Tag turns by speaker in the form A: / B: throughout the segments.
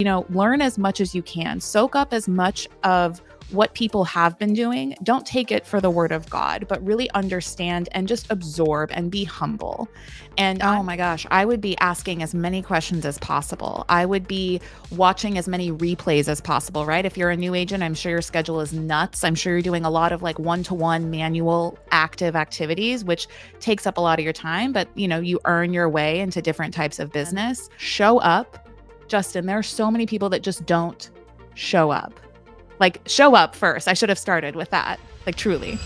A: Learn as much as you can. Soak up as much of what people have been doing. Don't take it for the word of God, but really understand and just absorb and be humble. And oh my gosh, I would be asking as many questions as possible. I would be watching as many replays as possible, right? If you're a new agent, I'm sure your schedule is nuts. I'm sure you're doing a lot of like one-to-one manual active activities, which takes up a lot of your time, but you earn your way into different types of business. Show up. Justin, there are so many people that just don't show up. Like, show up first. I should have started with that. Like, truly.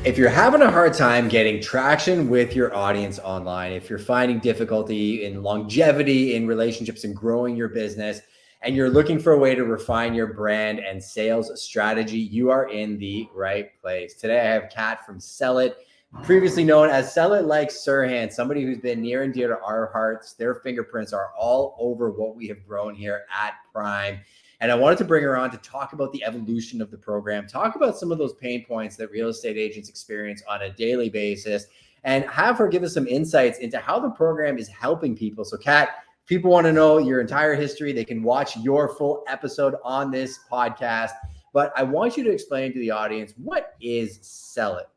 B: If you're having a hard time getting traction with your audience online, if you're finding difficulty in longevity in relationships and growing your business, and you're looking for a way to refine your brand and sales strategy, you are in the right place. Today, I have Kat from Sell It, previously known as Sell It Like Serhant, somebody who's been near and dear to our hearts. Their fingerprints are all over what we have grown here at Prime. And I wanted to bring her on to talk about the evolution of the program, talk about some of those pain points that real estate agents experience on a daily basis, and have her give us some insights into how the program is helping people. So Kat, if people want to know your entire history, they can watch your full episode on this podcast. But I want you to explain to the audience, what is Sell It?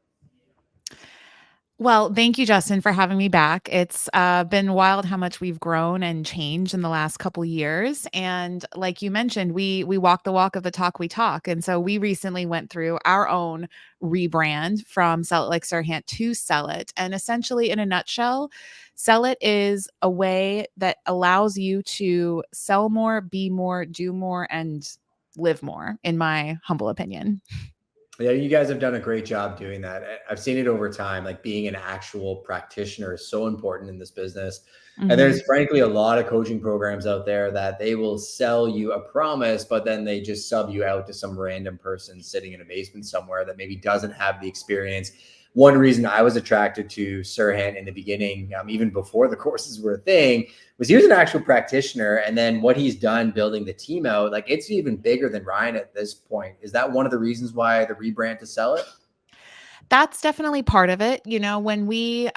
A: Well, thank you, Justin, for having me back. It's been wild how much we've grown and changed in the last couple years. And like you mentioned, we walk the walk of the talk we talk. And so we recently went through our own rebrand from Sell It Like Serhant to Sell It. And essentially, in a nutshell, Sell It is a way that allows you to sell more, be more, do more, and live more, in my humble opinion.
B: Yeah, you guys have done a great job doing that. I've seen it over time. Like, being an actual practitioner is so important in this business. Mm-hmm. And there's frankly a lot of coaching programs out there that they will sell you a promise, but then they just sub you out to some random person sitting in a basement somewhere that maybe doesn't have the experience. One reason I was attracted to Serhant in the beginning, even before the courses were a thing, was he was an actual practitioner. And then what he's done building the team out, like, it's even bigger than Ryan at this point. Is that one of the reasons why the rebrand to Sell It?
A: That's definitely part of it. When we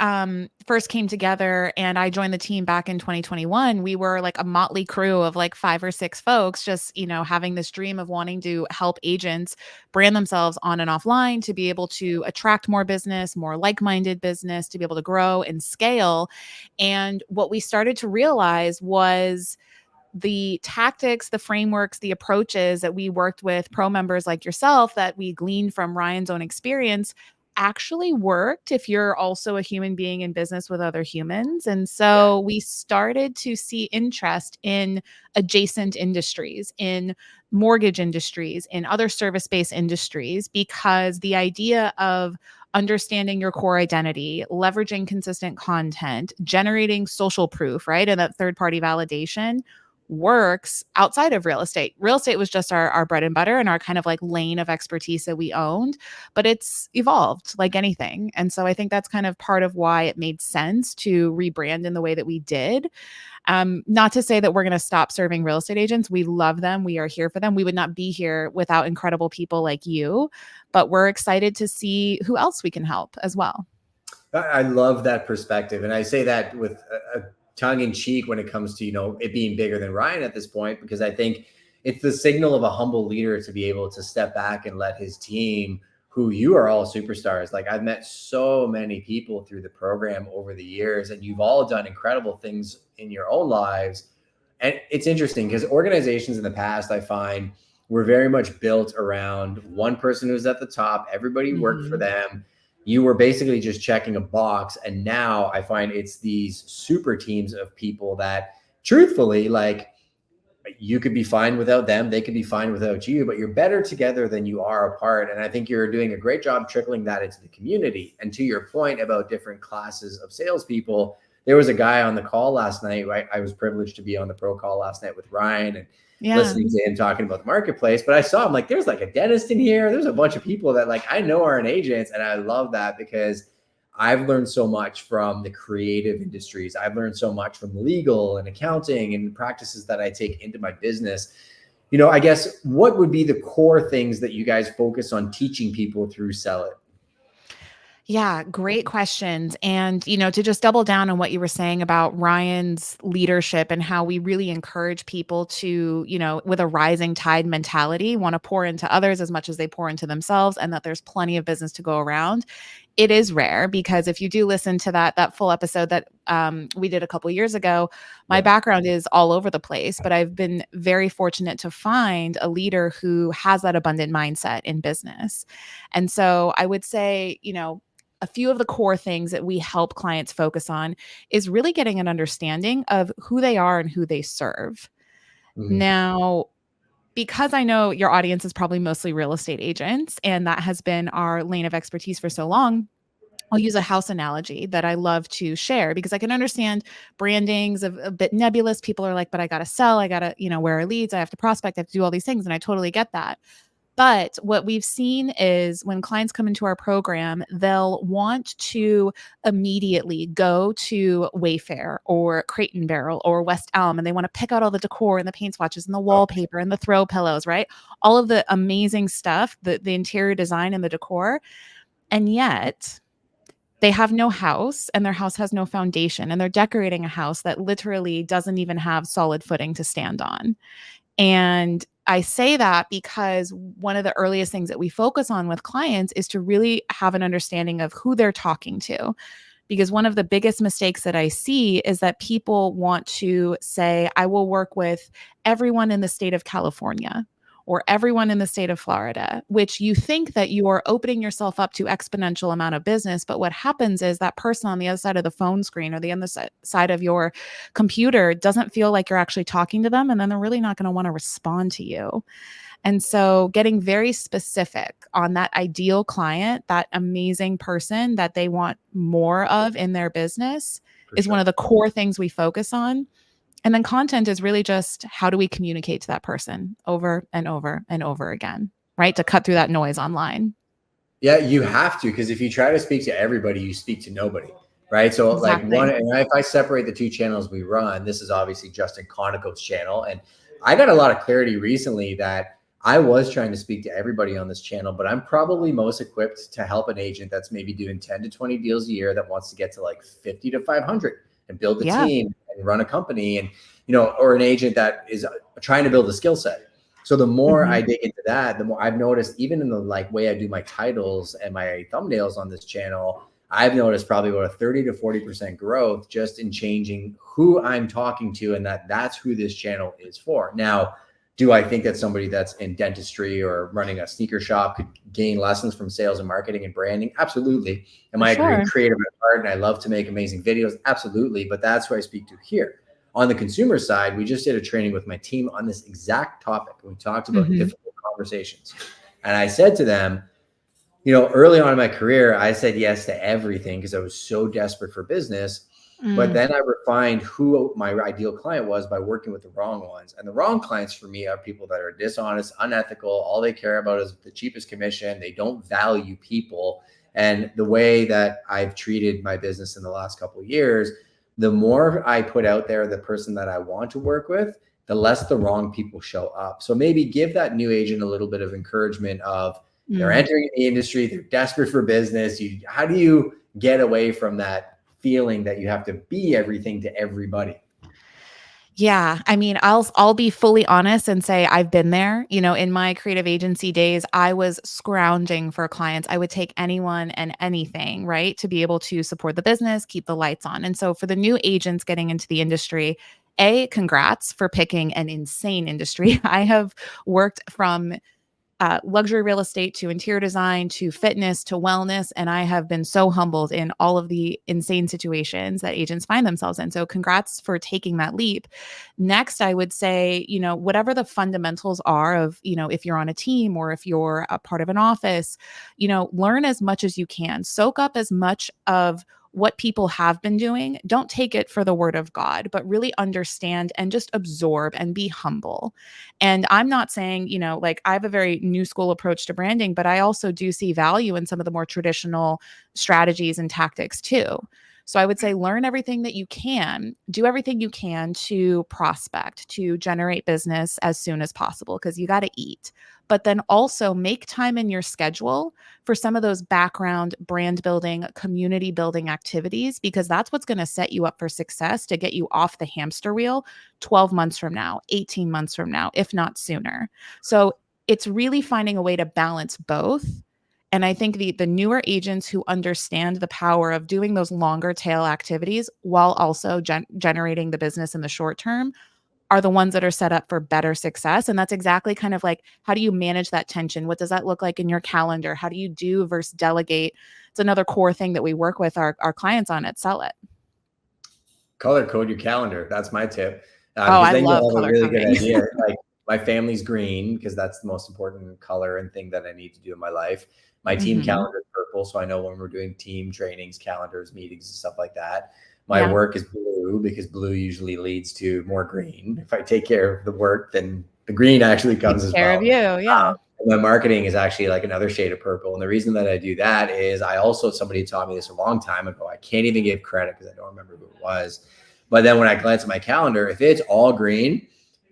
A: first came together and I joined the team back in 2021, we were like a motley crew of like 5 or 6 folks, just, having this dream of wanting to help agents brand themselves on and offline to be able to attract more business, more like-minded business, to be able to grow and scale. And what we started to realize was the tactics, the frameworks, the approaches that we worked with pro members like yourself that we gleaned from Ryan's own experience actually worked if you're also a human being in business with other humans. And so we started to see interest in adjacent industries, in mortgage industries, in other service-based industries, because the idea of understanding your core identity, leveraging consistent content, generating social proof, right? And that third-party validation works outside of real estate. Real estate was just our bread and butter and our kind of like lane of expertise that we owned, but it's evolved like anything. And so I think that's kind of part of why it made sense to rebrand in the way that we did. Not to say that we're going to stop serving real estate agents. We love them. We are here for them. We would not be here without incredible people like you, but we're excited to see who else we can help as well.
B: I love that perspective. And I say that with a tongue in cheek when it comes to, it being bigger than Ryan at this point, because I think it's the signal of a humble leader to be able to step back and let his team, who you are all superstars. Like, I've met so many people through the program over the years, and you've all done incredible things in your own lives. And it's interesting because organizations in the past, I find, were very much built around one person who's at the top. Everybody worked for them. You were basically just checking a box. And now I find it's these super teams of people that, truthfully, like, you could be fine without them. They could be fine without you, but you're better together than you are apart. And I think you're doing a great job trickling that into the community. And to your point about different classes of salespeople, there was a guy on the call last night, right? I was privileged to be on the pro call last night with Ryan and listening to him talking about the marketplace. But I saw him, like, there's like a dentist in here. There's a bunch of people that, like, I know are an agents. And I love that because I've learned so much from the creative industries. I've learned so much from legal and accounting and practices that I take into my business. I guess, what would be the core things that you guys focus on teaching people through Sell It?
A: Yeah, great questions. And, to just double down on what you were saying about Ryan's leadership and how we really encourage people to, with a rising tide mentality, want to pour into others as much as they pour into themselves, and that there's plenty of business to go around. It is rare, because if you do listen to that full episode that we did a couple years ago, my
B: Yeah.
A: background is all over the place, but I've been very fortunate to find a leader who has that abundant mindset in business. And so I would say, a few of the core things that we help clients focus on is really getting an understanding of who they are and who they serve.
B: Mhm.
A: Now, because I know your audience is probably mostly real estate agents, and that has been our lane of expertise for so long, I'll use a house analogy that I love to share, because I can understand branding's a bit nebulous. People are like, but I got to sell, I got to, where are leads? I have to prospect, I have to do all these things. And I totally get that. But what we've seen is when clients come into our program, they'll want to immediately go to Wayfair or Crate and Barrel or West Elm, and they want to pick out all the decor and the paint swatches and the wallpaper and the throw pillows, right? All of the amazing stuff, the interior design and the decor. And yet they have no house, and their house has no foundation, and they're decorating a house that literally doesn't even have solid footing to stand on. And I say that because one of the earliest things that we focus on with clients is to really have an understanding of who they're talking to. Because one of the biggest mistakes that I see is that people want to say, I will work with everyone in the state of California or everyone in the state of Florida, which you think that you are opening yourself up to exponential amount of business. But what happens is that person on the other side of the phone screen or the other side of your computer doesn't feel like you're actually talking to them. And then they're really not going to want to respond to you. And so getting very specific on that ideal client, that amazing person that they want more of in their business,
B: For
A: is one
B: sure.
A: of the core things we focus on. And then content is really just, how do we communicate to that person over and over and over again, right? To cut through that noise online.
B: Yeah, you have to, because if you try to speak to everybody, you speak to nobody, right? So like one,
A: Exactly.
B: and if I separate the two channels we run, this is obviously Justin Konikow's channel, and I got a lot of clarity recently that I was trying to speak to everybody on this channel, but I'm probably most equipped to help an agent that's maybe doing 10 to 20 deals a year that wants to get to like 50 to 500 and build the
A: Yeah.
B: team and run a company, and or an agent that is trying to build a skill set. So the more
A: Mhm.
B: I dig into that, the more I've noticed, even in the like way I do my titles and my thumbnails on this channel, I've noticed probably about a 30 to 40% growth just in changing who I'm talking to, and that's who this channel is for. Now, do I think that somebody that's in dentistry or running a sneaker shop could gain lessons from sales and marketing and branding? Absolutely. Am
A: For
B: I a great
A: sure.
B: creative at heart and I love to make amazing videos? Absolutely. But that's who I speak to here. On the consumer side, we just did a training with my team on this exact topic. We talked about
A: Mhm.
B: difficult conversations. And I said to them, early on in my career, I said yes to everything because I was so desperate for business. But
A: Mm.
B: then I refined who my ideal client was by working with the wrong ones. And the wrong clients for me are people that are dishonest, unethical. All they care about is the cheapest commission. They don't value people. And the way that I've treated my business in the last couple of years, the more I put out there the person that I want to work with, the less the wrong people show up. So maybe give that new agent a little bit of encouragement of, they're
A: Mm.
B: entering the industry, they're desperate for business. How do you get away from that feeling that you have to be everything to everybody?
A: Yeah, I mean, I'll be fully honest and say I've been there. In my creative agency days, I was scrounging for clients. I would take anyone and anything, right, to be able to support the business, keep the lights on. And so for the new agents getting into the industry, congrats for picking an insane industry. I have worked from luxury real estate to interior design to fitness to wellness. And I have been so humbled in all of the insane situations that agents find themselves in. So, congrats for taking that leap. Next, I would say, whatever the fundamentals are of, if you're on a team or if you're a part of an office, learn as much as you can, soak up as much of what people have been doing. Don't take it for the word of God, but really understand and just absorb and be humble. And I'm not saying, like I have a very new school approach to branding, but I also do see value in some of the more traditional strategies and tactics too. So I would say learn everything that you can, do everything you can to prospect, to generate business as soon as possible, because you got to eat. But then also make time in your schedule for some of those background brand building, community building activities, because that's what's going to set you up for success to get you off the hamster wheel 12 months from now, 18 months from now, if not sooner. So it's really finding a way to balance both. And I think the newer agents who understand the power of doing those longer tail activities while also generating the business in the short term are the ones that are set up for better success. And that's exactly kind of like, how do you manage that tension? What does that look like in your calendar? How do you do versus delegate? It's another core thing that we work with our clients on at Sell It.
B: Color code your calendar. That's my tip.
A: Oh,
B: Because
A: I
B: then
A: love
B: you'll have a
A: color
B: really good
A: coding.
B: idea. Like my family's green because that's the most important color and thing that I need to do in my life. My team
A: Mhm.
B: calendar is purple, so I know when we're doing team trainings, calendars, meetings, and stuff like that. My
A: Yeah.
B: work is blue because blue usually leads to more green. If I take care of the work, then the green actually comes
A: Takes
B: as
A: care of
B: well.
A: you. Yeah.
B: And my marketing is actually like another shade of purple. And the reason that I do that is somebody taught me this a long time ago. I can't even give credit because I don't remember who it was. But then when I glance at my calendar, if it's all green,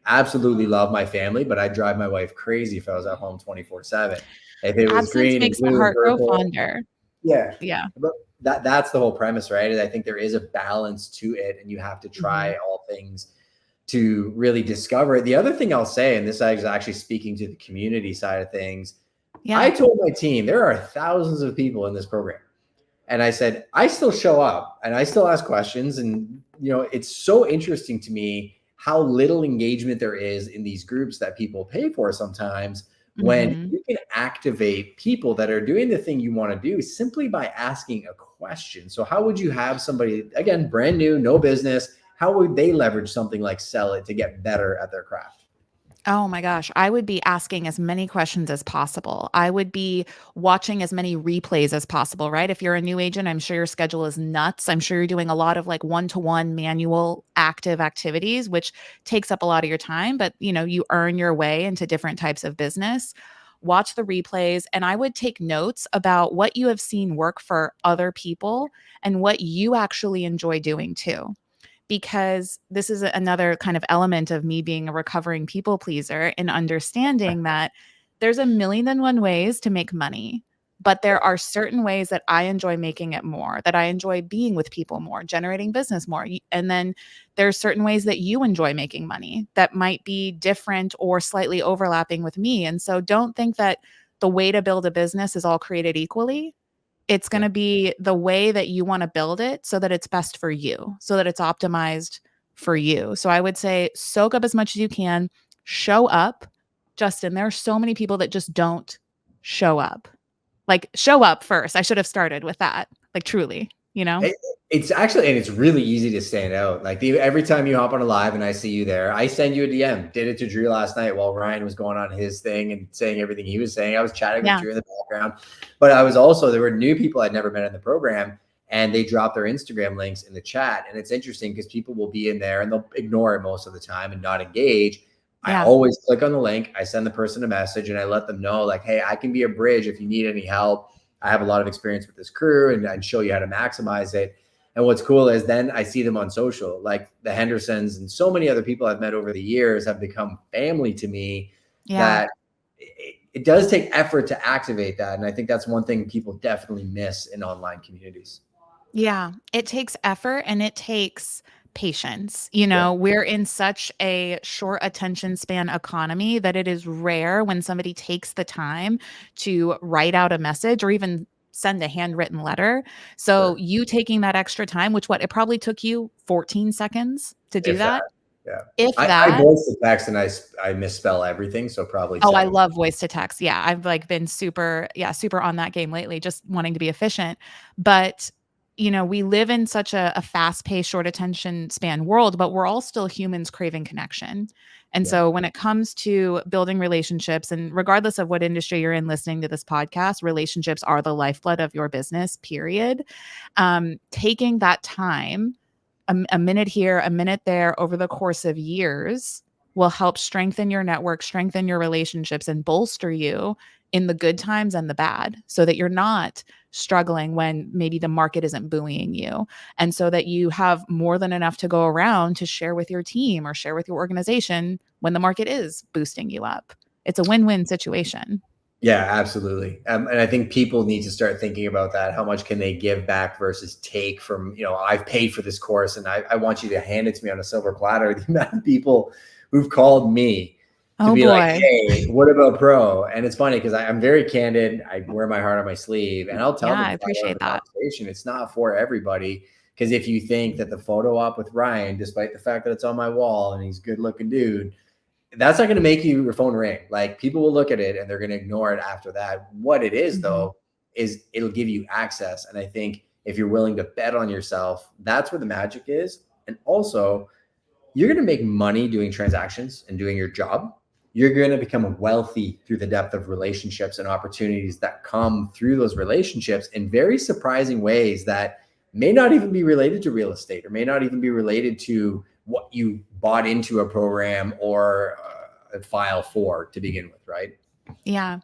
B: absolutely love my family, but I'd drive my wife crazy if I was at home 24/7. If it was
A: Absence
B: green and
A: makes the
B: blue and
A: heart grow
B: purple,
A: fonder.
B: yeah.
A: Yeah.
B: But that's the whole premise, right? And I think there is a balance to it, and you have to try
A: Mhm.
B: all things to really discover it. The other thing I'll say, and this is actually speaking to the community side of things, I
A: Yeah.
B: told my team there are thousands of people in this program. And I said, I still show up and I still ask questions. And, it's so interesting to me how little engagement there is in these groups that people pay for sometimes when
A: Mhm.
B: you can activate people that are doing the thing you want to do simply by asking a question. So, how would you have somebody, again, brand new, no business? How would they leverage something like Sell It to get better at their craft?
A: Oh my gosh, I would be asking as many questions as possible. I would be watching as many replays as possible, right? If you're a new agent, I'm sure your schedule is nuts. I'm sure you're doing a lot of like one-to-one manual active activities, which takes up a lot of your time, but you earn your way into different types of business. Watch the replays, and I would take notes about what you have seen work for other people and what you actually enjoy doing too, because this is another kind of element of me being a recovering people pleaser and understanding that there's a million and one ways to make money, but there are certain ways that I enjoy making it more, that I enjoy being with people more, generating business more. And then there's certain ways that you enjoy making money that might be different or slightly overlapping with me. And so don't think that the way to build a business is all created equally. It's
B: Yeah.
A: gonna be the way that you wanna build it so that it's best for you, so that it's optimized for you. So I would say soak up as much as you can, show up. Justin, there are so many people that just don't show up. Like, show up first. I should have started with that. Like, truly, you know?
B: It, it's actually, and it's really easy to stand out. Like every time you hop on a live and I see you there, I send you a DM. Did it to Drew last night while Ryan was going on his thing and saying everything he was saying. I was chatting with
A: Yeah.
B: Drew in the background, but I was also, there were new people I'd never met in the program and they dropped their Instagram links in the chat. And it's interesting because people will be in there and they'll ignore it most of the time and not engage. I
A: Yeah.
B: always click on the link. I send the person a message and I let them know like, hey, I can be a bridge if you need any help. I have a lot of experience with this crew and I'd show you how to maximize it. And what's cool is then I see them on social, like the Hendersons and so many other people I've met over the years have become family to me,
A: Yeah.
B: that it does take effort to activate that. And I think that's one thing people definitely miss in online communities.
A: Yeah, it takes effort and it takes patience.
B: Yeah.
A: We're in such a short attention span economy that it is rare when somebody takes the time to write out a message or even send a handwritten letter. So
B: Sure.
A: you taking that extra time, which it probably took you 14 seconds to do
B: If that,
A: that.
B: yeah.
A: If
B: I
A: that,
B: voice the text and I misspell everything. So probably
A: oh, I
B: 7.
A: love voice to text. Yeah, I've like been super, yeah, super on that game lately, just wanting to be efficient. But we live in such a fast-paced, short attention span world, but we're all still humans craving connection. And
B: Yeah.
A: so when it comes to building relationships, and regardless of what industry you're in listening to this podcast, relationships are the lifeblood of your business, period. Taking that time, a minute here, a minute there over the course of years will help strengthen your network, strengthen your relationships, and bolster you in the good times and the bad, so that you're not struggling when maybe the market isn't buoying you, and so that you have more than enough to go around to share with your team or share with your organization when the market is boosting you up. It's a win-win situation.
B: Yeah, absolutely. And I think people need to start thinking about that. How much can they give back versus take from, I've paid for this course and I want you to hand it to me on a silver platter. The amount of people who've called me to
A: Oh
B: be like,
A: boy.
B: hey, what about pro? And it's funny because I'm very candid. I wear my heart on my sleeve and I'll tell
A: Yeah,
B: them
A: I
B: flat out in
A: appreciate
B: the
A: that.
B: conversation, it's not for everybody. Because if you think that the photo op with Ryan, despite the fact that it's on my wall and he's a good looking dude, that's not going to make your phone ring. Like people will look at it and they're going to ignore it after that. What it is
A: Mhm.
B: though, is it'll give you access. And I think if you're willing to bet on yourself, that's where the magic is. And also you're going to make money doing transactions and doing your job. You're going to become wealthy through the depth of relationships and opportunities that come through those relationships in very surprising ways that may not even be related to real estate or may not even be related to what you bought into a program or a file for to begin with, right?
A: Yeah.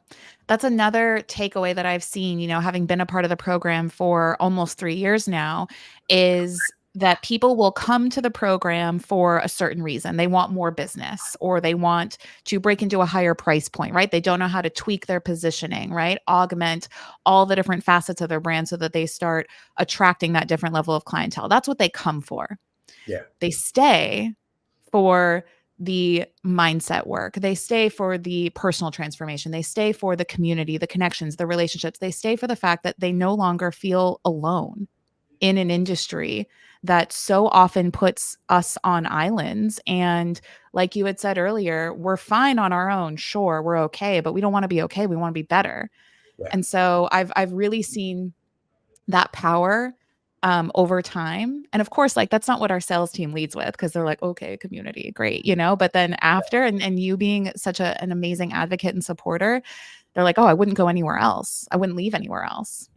A: That's another takeaway that I've seen, having been a part of the program for almost 3 years now, is that people will come to the program for a certain reason. They want more business or they want to break into a higher price point, right? They don't know how to tweak their positioning, right? Augment all the different facets of their brand so that they start attracting that different level of clientele. That's what they come for.
B: Yeah.
A: They stay for the mindset work. They stay for the personal transformation. They stay for the community, the connections, the relationships. They stay for the fact that they no longer feel alone in an industry that so often puts us on islands. And like you had said earlier, we're fine on our own. Sure, we're okay, but we don't want to be okay. We want to be better.
B: Yeah.
A: And so I've really seen that power over time. And of course, like that's not what our sales team leads with because they're like, okay, community, great, But then after, and you being such an amazing advocate and supporter, they're like, oh, I wouldn't go anywhere else. I wouldn't leave anywhere else.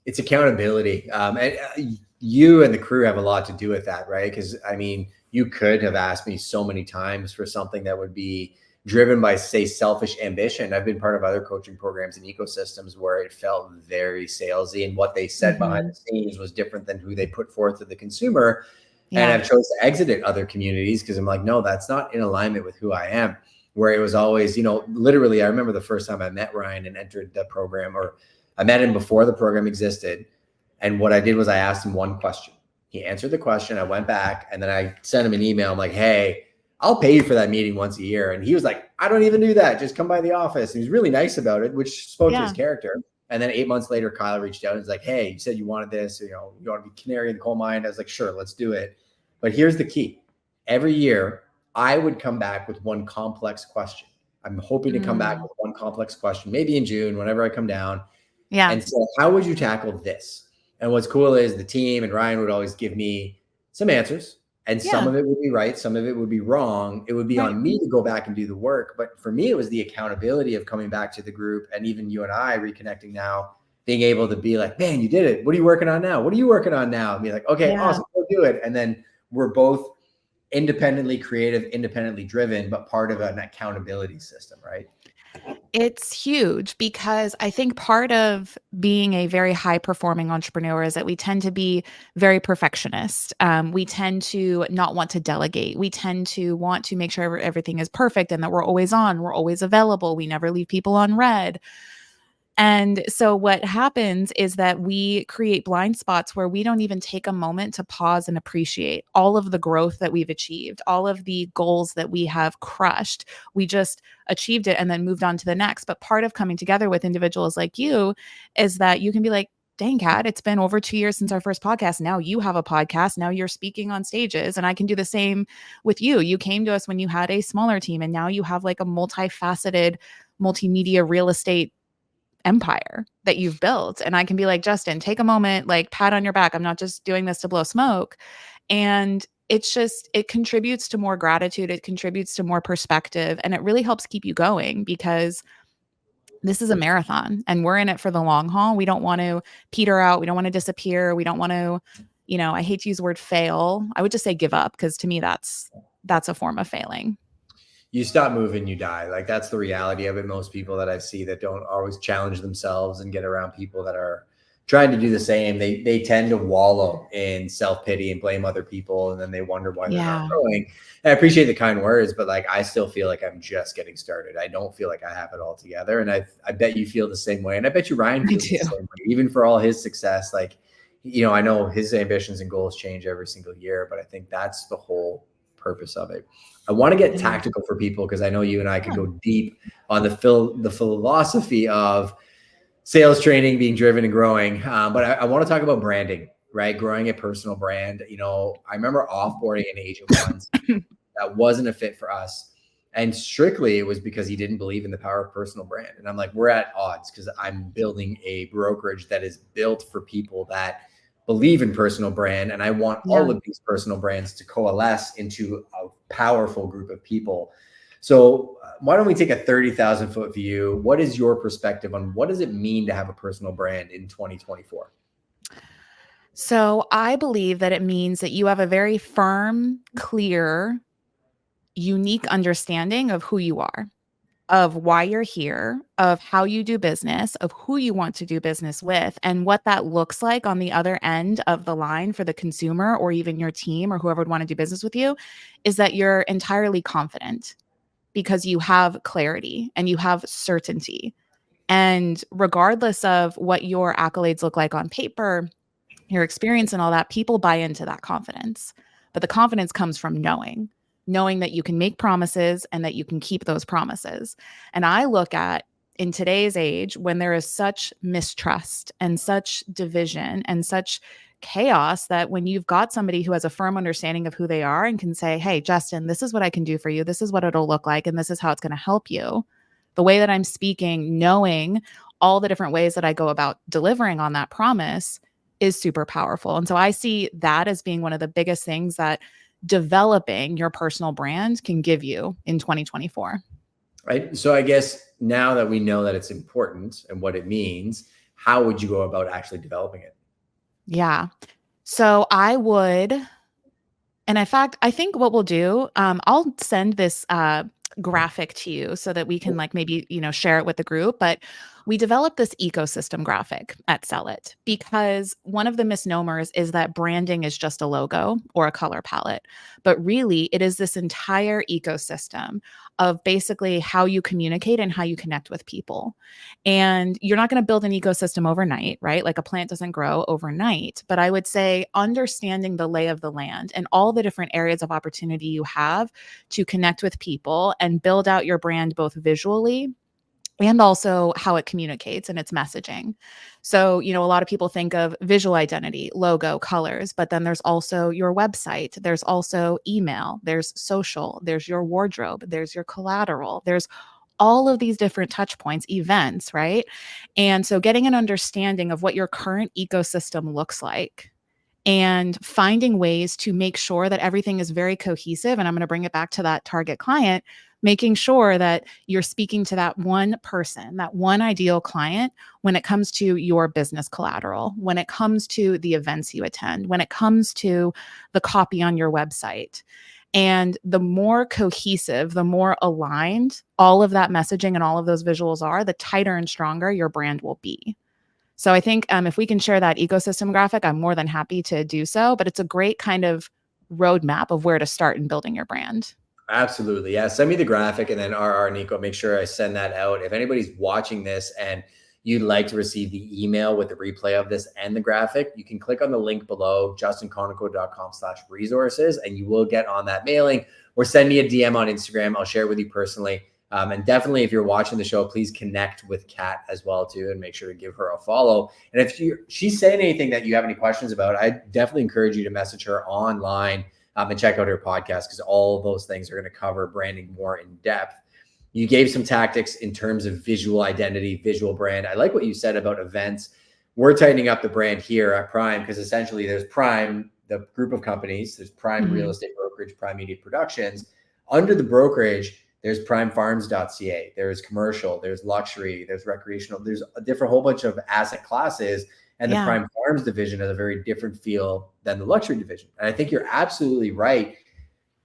B: It's accountability. And you and the crew have a lot to do with that, right? Because I mean, you could have asked me so many times for something that would be driven by, say, selfish ambition. I've been part of other coaching programs and ecosystems where it felt very salesy, and what they said behind
A: Hmm.
B: the scenes was different than who they put forth to the consumer. And
A: Yeah.
B: I've chosen to exit other communities because I'm like, no, that's not in alignment with who I am. Where it was always, literally, I remember the first time I met Ryan and entered the program, or I met him before the program existed. And what I did was I asked him one question. He answered the question. I went back and then I sent him an email. I'm like, hey, I'll pay you for that meeting once a year. And he was like, I don't even do that. Just come by the office. And he was really nice about it, which spoke to his
A: Yeah.
B: character. And then 8 months later, Kyle reached out and was like, hey, you said you wanted this, you want to be canary in the coal mine. I was like, sure, let's do it. But here's the key. Every year, I would come back with one complex question. I'm hoping to come back
A: Mm.
B: with one complex question, maybe in June, whenever I come down.
A: Yeah.
B: And so, how would you tackle this? And what's cool is the team and Ryan would always give me some answers, and some
A: Yeah.
B: of it would be right, some of it would be wrong. It would be
A: Right.
B: on me to go back and do the work. But for me, it was the accountability of coming back to the group, and even you and I reconnecting now, being able to be like, man, you did it. What are you working on now? What are you working on now? And be like, okay,
A: Yeah.
B: awesome, go do it. And then we're both independently creative, independently driven, but part of an accountability system, right?
A: It's huge because I think part of being a very high performing entrepreneur is that we tend to be very perfectionist. We tend to not want to delegate. We tend to want to make sure everything is perfect and that we're always on, we're always available. We never leave people on red. And so what happens is that we create blind spots where we don't even take a moment to pause and appreciate all of the growth that we've achieved, all of the goals that we have crushed. We just achieved it and then moved on to the next. But part of coming together with individuals like you is that you can be like, dang, Kat, it's been over 2 years since our first podcast. Now you have a podcast. Now you're speaking on stages. And I can do the same with you. You came to us when you had a smaller team, and now you have like a multifaceted multimedia real estate empire that you've built. And I can be like, Justin, take a moment, like pat on your back. I'm not just doing this to blow smoke. And it contributes to more gratitude. It contributes to more perspective. And it really helps keep you going because this is a marathon and we're in it for the long haul. We don't want to peter out. We don't want to disappear. We don't want to, I hate to use the word fail. I would just say give up because to me, that's a form of failing.
B: You stop moving, you die. Like that's the reality of it. Most people that I see that don't always challenge themselves and get around people that are trying to do the same, they tend to wallow in self-pity and blame other people, and then they wonder why they're not
A: Yeah,
B: growing. And I appreciate the kind words, but like I still feel like I'm just getting started. I don't feel like I have it all together. And I bet you feel the same way. And I bet you Ryan
A: I
B: feels the
A: do.
B: same way, even for all his success. Like, I know his ambitions and goals change every single year, but I think that's the whole purpose of it. I want to get
A: It is.
B: tactical for people because I know you and I could
A: Yeah.
B: go deep on the philosophy of sales training, being driven and growing. But I want to talk about branding, right? Growing a personal brand. I remember offboarding an agent once that wasn't a fit for us. And strictly it was because he didn't believe in the power of personal brand. And I'm like, we're at odds because I'm building a brokerage that is built for people that believe in personal brand. And I want
A: Yeah.
B: all of these personal brands to coalesce into a powerful group of people. So why don't we take a 30,000 foot view? What is your perspective on what does it mean to have a personal brand in 2024?
A: So I believe that it means that you have a very firm, clear, unique understanding of who you are, of why you're here, of how you do business, of who you want to do business with, and what that looks like on the other end of the line for the consumer or even your team or whoever would want to do business with you, is that you're entirely confident because you have clarity and you have certainty. And regardless of what your accolades look like on paper, your experience and all that, people buy into that confidence. But the confidence comes from knowing that you can make promises and that you can keep those promises. And I look at in today's age when there is such mistrust and such division and such chaos that when you've got somebody who has a firm understanding of who they are and can say, "Hey, Justin, this is what I can do for you. This is what it'll look like and this is how it's going to help you." The way that I'm speaking, knowing all the different ways that I go about delivering on that promise is super powerful. And so I see that as being one of the biggest things that developing your personal brand can give you in 2024.
B: Right. So I guess now that we know that it's important and what it means, how would you go about actually developing it?
A: Yeah. So I would, and in fact, I think what we'll do, I'll send this graphic to you so that we can like maybe, share it with the group. But we developed this ecosystem graphic at Sell It because one of the misnomers is that branding is just a logo or a color palette. But really, it is this entire ecosystem of basically how you communicate and how you connect with people. And you're not going to build an ecosystem overnight, right? Like a plant doesn't grow overnight. But I would say understanding the lay of the land and all the different areas of opportunity you have to connect with people and build out your brand both visually and also how it communicates and its messaging. So, a lot of people think of visual identity, logo, colors, but then there's also your website, there's also email, there's social, there's your wardrobe, there's your collateral, there's all of these different touch points, events, right? And so getting an understanding of what your current ecosystem looks like and finding ways to make sure that everything is very cohesive. And I'm going to bring it back to that target client, making sure that you're speaking to that one person, that one ideal client when it comes to your business collateral, when it comes to the events you attend, when it comes to the copy on your website. And the more cohesive, the more aligned all of that messaging and all of those visuals are, the tighter and stronger your brand will be. So I think if we can share that ecosystem graphic, I'm more than happy to do so. But it's a great kind of roadmap of where to start in building your brand.
B: Absolutely. Yeah. Send me the graphic and then RR Nico, make sure I send that out. If anybody's watching this and you'd like to receive the email with the replay of this and the graphic, you can click on the link below, justinkonikow.com/resources, and you will get on that mailing, or send me a DM on Instagram. I'll share it with you personally. And definitely, if you're watching the show, please connect with Kat as well too, and make sure to give her a follow. And if she's saying anything that you have any questions about, I definitely encourage you to message her online and check out her podcast, because all of those things are going to cover branding more in depth. You gave some tactics in terms of visual identity, visual brand. I like what you said about events. We're tightening up the brand here at Prime because essentially there's Prime, the group of companies, there's Prime Real Estate Brokerage, Prime Media Productions. Under the brokerage, there's primefarms.ca, there's commercial, there's luxury, there's recreational, there's a different whole bunch of asset classes. And the Prime Farms division has a very different feel than the luxury division. And I think you're absolutely right.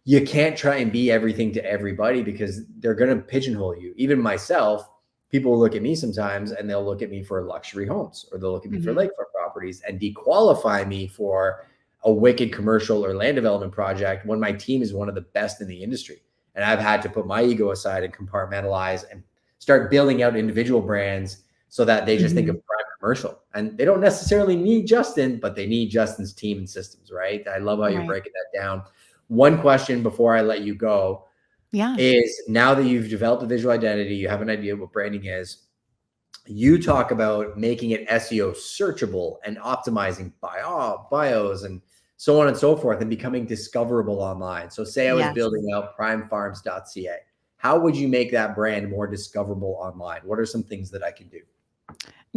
B: you can't try and be everything to everybody because they're going to pigeonhole you. Even myself, people will look at me sometimes and they'll look at me for luxury homes, or they'll look at me for
A: Mhm.
B: lakefront properties and dequalify me for a wicked commercial or land development project when my team is one of the best in the industry. And I've had to put my ego aside and compartmentalize and start building out individual brands so that they just think of
A: Mhm.
B: prime commercial, and they don't necessarily need Justin, but they need Justin's team and systems, right? I love how you're
A: Right.
B: breaking that down. One question before I let you go
A: Yeah.
B: is, now that you've developed a visual identity, you have an idea of what branding is, you talk about making it SEO searchable and optimizing bios and so on and so forth, and becoming discoverable online. So say I was
A: Yes.
B: building out primefarms.ca. How would you make that brand more discoverable online? What are some things that I can do?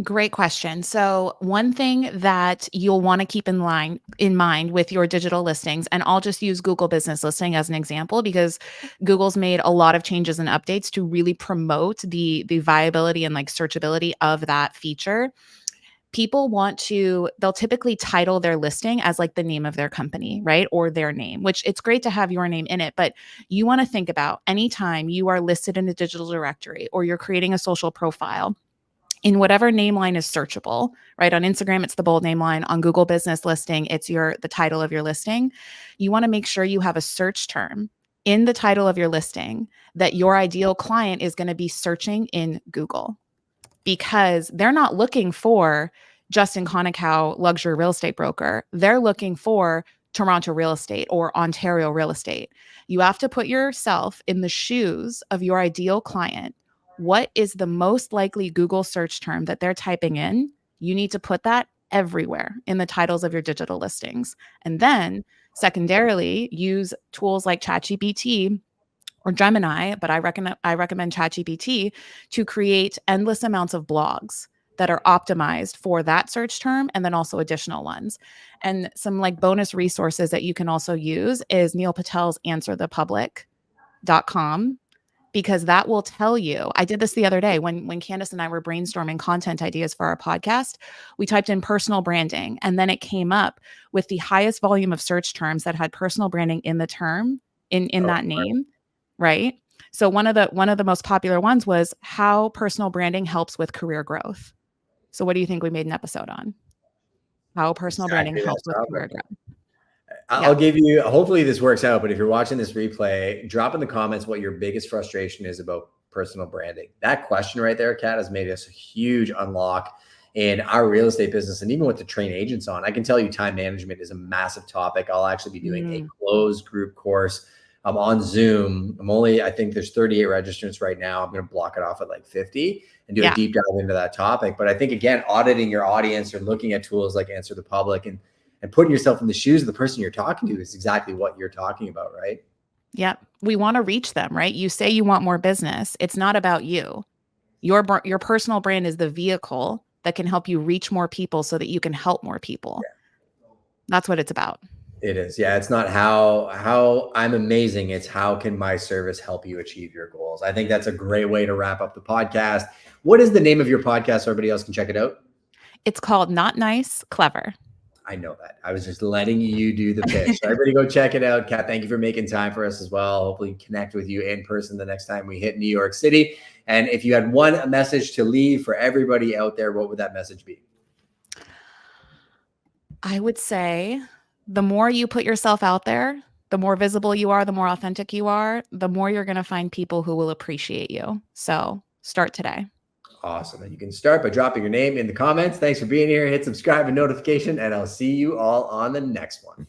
A: Great question. So, one thing that you'll want to keep in mind with your digital listings, and I'll just use Google Business Listing as an example because Google's made a lot of changes and updates to really promote the viability and like searchability of that feature. They'll typically title their listing as like the name of their company, right? Or their name, which it's great to have your name in it, but you want to think about anytime you are listed in a digital directory or you're creating a social profile in whatever name line is searchable, right? On Instagram, it's the bold name line. On Google Business Listing, it's the title of your listing. You want to make sure you have a search term in the title of your listing that your ideal client is going to be searching in Google, because they're not looking for Justin Konikow, luxury real estate broker. They're looking for Toronto real estate or Ontario real estate. You have to put yourself in the shoes of your ideal client. What is the most likely Google search term that they're typing in? You need to put that everywhere in the titles of your digital listings. And then, secondarily, use tools like ChatGPT or Gemini, but I recommend ChatGPT to create endless amounts of blogs that are optimized for that search term, and then also additional ones. And some like bonus resources that you can also use is Neil Patel's answerthepublic.com, because that will tell you. I did this the other day when Candace and I were brainstorming content ideas for our podcast. We typed in personal branding, and then it came up with the highest volume of search terms that had personal branding in the term, in
B: Oh,
A: that name, right? So one of the most popular ones was how personal branding helps with career growth. So what do you think we made an episode on? How personal branding
B: exactly that
A: helps with career
B: topic.
A: growth.
B: I'll
A: Yeah.
B: give you, hopefully this works out, but if you're watching this replay, drop in the comments what your biggest frustration is about personal branding. That question right there, Kat, has made us a huge unlock in our real estate business. And even with the train agents on, I can tell you time management is a massive topic. I'll actually be doing a
A: Mm,
B: closed group course on Zoom. I think there's 38 registrants right now. I'm going to block it off at like 50 and do a
A: yeah.
B: deep dive into that topic. But I think, again, auditing your audience or looking at tools like Answer the Public and putting yourself in the shoes of the person you're talking to is exactly what you're talking about, right?
A: Yep. We want to reach them, right? You say you want more business. It's not about you. Your personal brand is the vehicle that can help you reach more people so that you can help more people. That's what it's about.
B: It is. Yeah. It's not how I'm amazing. It's how can my service help you achieve your goals? I think that's a great way to wrap up the podcast. What is the name of your podcast so everybody else can check it out?
A: It's called Not Nice, Clever.
B: I know that. I was just letting you do the pitch. So everybody go check it out. Kat, thank you for making time for us as well. Hopefully connect with you in person the next time we hit New York City. And if you had one message to leave for everybody out there, what would that message be?
A: I would say the more you put yourself out there, the more visible you are, the more authentic you are, the more you're going to find people who will appreciate you. So start today.
B: Awesome. And you can start by dropping your name in the comments. Thanks for being here. Hit subscribe and notification, and I'll see you all on the next one.